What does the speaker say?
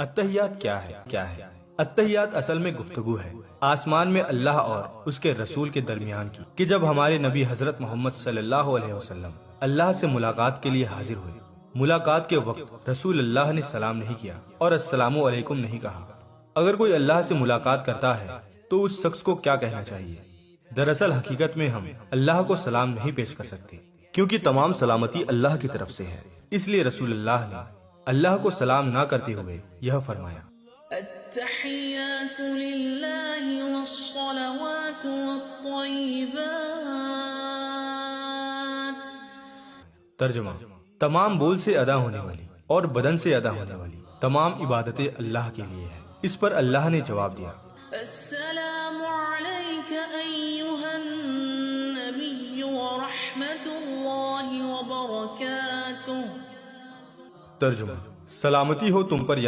اتحیات کیا ہے؟ اتحیات اصل میں گفتگو ہے آسمان میں اللہ اور اس کے رسول کے درمیان کی، کہ جب ہمارے نبی حضرت محمد صلی اللہ علیہ وسلم اللہ سے ملاقات کے لیے حاضر ہوئے، ملاقات کے وقت رسول اللہ نے سلام نہیں کیا اور السلام علیکم نہیں کہا۔ اگر کوئی اللہ سے ملاقات کرتا ہے تو اس شخص کو کیا کہنا چاہیے؟ دراصل حقیقت میں ہم اللہ کو سلام نہیں پیش کر سکتے، کیونکہ تمام سلامتی اللہ کی طرف سے ہے۔ اس لیے رسول اللہ نے اللہ کو سلام نہ کرتے ہوئے یہ فرمایا: التحيات لله والصلوات والطيبات۔ ترجمہ: تمام بول سے ادا ہونے والی اور بدن سے ادا ہونے والی تمام عبادتیں اللہ کے لیے ہیں۔ اس پر اللہ نے جواب دیا: السلام عليك أيها النبي ورحمة الله وبركاته۔ ترجمہ: سلامتی ہو تم پر